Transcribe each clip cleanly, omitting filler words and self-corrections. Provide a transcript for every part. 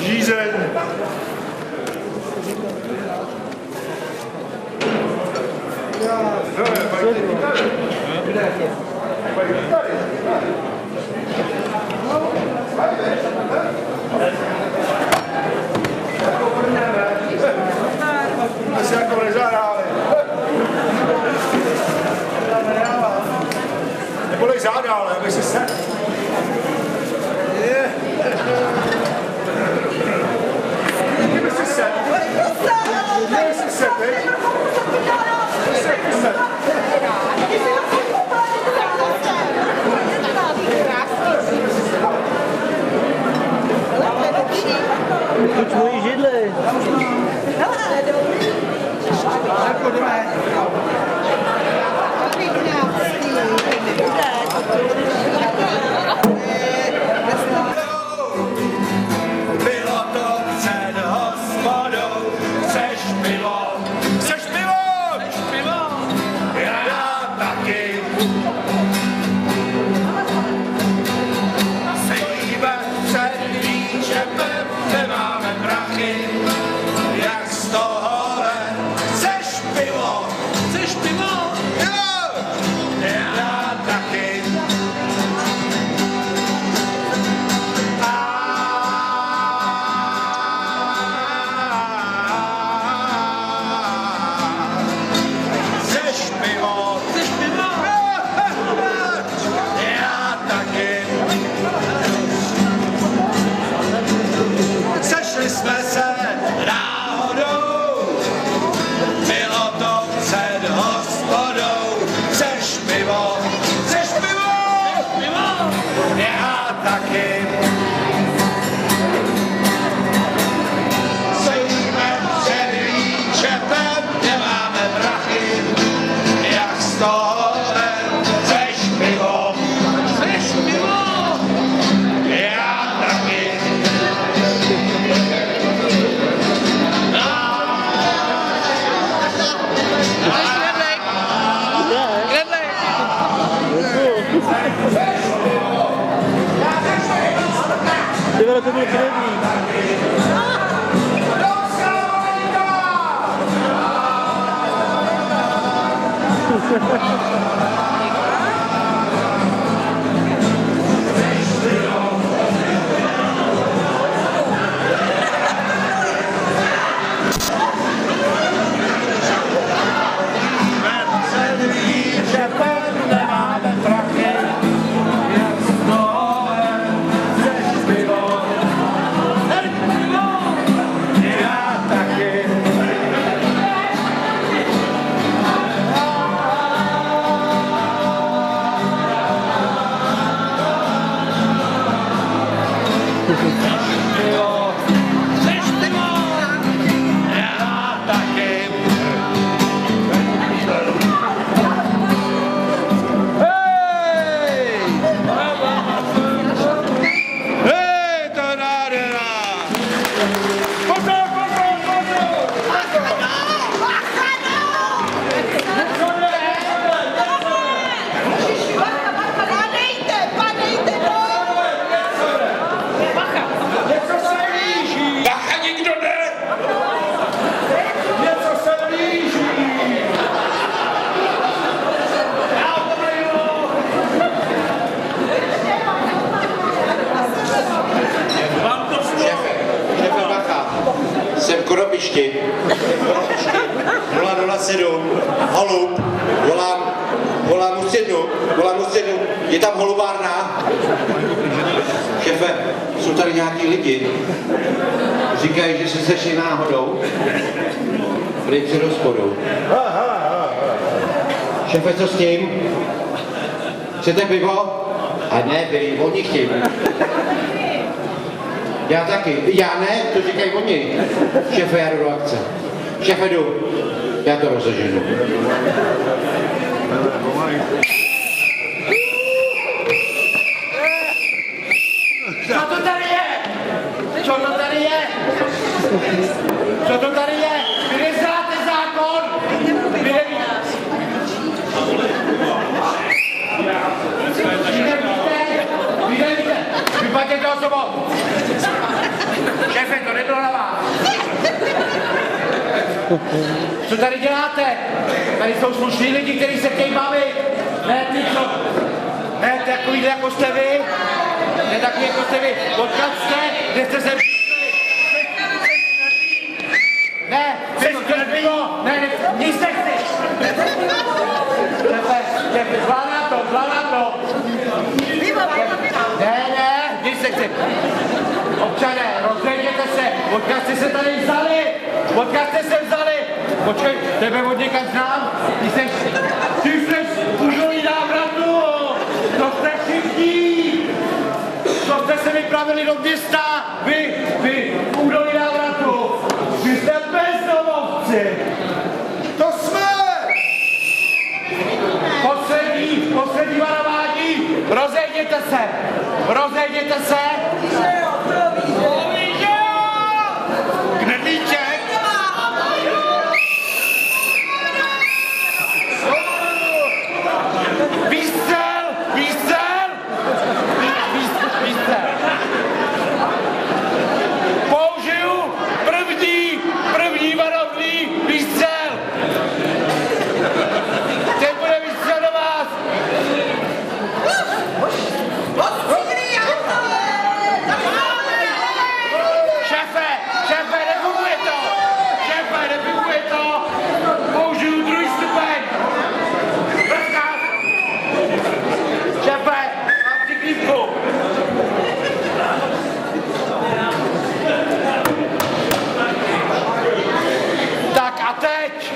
Žízeň. Asi jako nezahráli. Nebolej záda, ale aby si se... Kdyby si se... Kdyby si se, teď. Kuč mojí židli. Bylo to před hospodou, chceš pivo? Chceš pivo? Chceš pivo? Já taky. Sedíme před výčepem, nemáme prachy, jak z tohohle. Chceš pivo? Chceš pivo? Jo! Já taky. Chceš pivo? Chceš pivo? Já taky. Sešli jsme se náhodou, bylo to před hospodou. Chceš pivo? Chceš pivo? Pivo? Já taky. Sedíme před výčepem, nemáme prachy, jak z tohohle. Chceš pivo? Chceš pivo? Já taky. Ty vole, to byl první. Nemáme prachy, jak z tohohle. Chceš pivo? Chceš pivo? Já taky. Chceš pivo? Já taky. Hej, to je nádhera! Pozor, pozor, pozor! Padejte, Něco se blíží! Bacha, nikdo ne! Něco se blíží! Já opravdu! Vám to Šéfe bacha, jsem v Korobišti, 007, holub, volám Ustřednu, je tam holubárna. Šéfe, jsou tady nějaký lidi, říkají, že se sešli náhodou, prý před hospodou. Šéfe, co s tím? Chcete pivo? A ne, vy, oni chtějí. Já taky. Já ne, to říkají oni. Šéfe, já jdu do akce. Šéfe, jdu. Já to rozeženu. Co to tady je? Co to tady je? Co to tady je? Vy neznáte zákon? Vy nevíte? Vy nevíte? Vypadněte osobou! Šéfe, to nebylo na vás! Co tady děláte? Tady jsou slušní lidi, kteří se chtějí bavit. Ne ty, co? Ne takový, jako jste vy. Ne takový, jako jste vy. Odkud jste? Kde jste se... Ne, jsi pivo. Ne, nic nechci. Šéfe, zvládá to. Ne, nic nechci. Občané, rozejděte se. Odkud jste se tady vzali? Odkud jste se vzali? Počkej, tebe od někam znám. Ty jsi úžolí návratu. To jste všichni. To jste se vypravili do města. Vy, úžolí návratu. Vy jste bezdomovci. To jsme! Poslední varování. Rozejděte se. Knedlíček. Výstřel! Použiju první varovný výstřel! Teď bude výstřel do vás! Šéfe, nefunguje to! Použiju druhý stupeň! Šéfe, mám přiklívku! Tak a teď!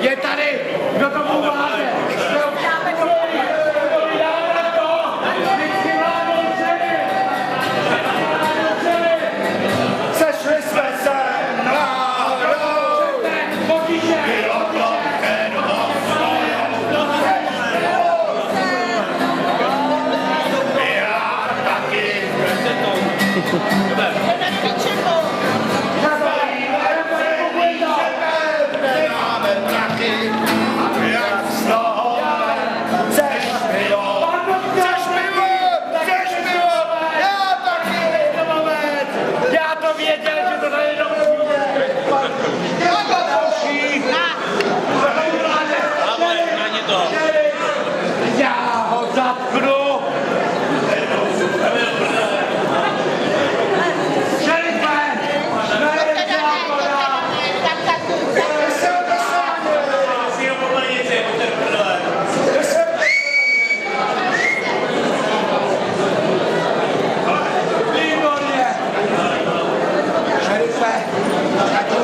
Je tady! Kdo to pomáháte? Sešli jsme se náhodou! Já taky! Nemáme prachy, jak z toho chceš pivo! Chceš pivo! Já taky! Já to věděl, že to tady Já ho zatknu! Šerife, ať to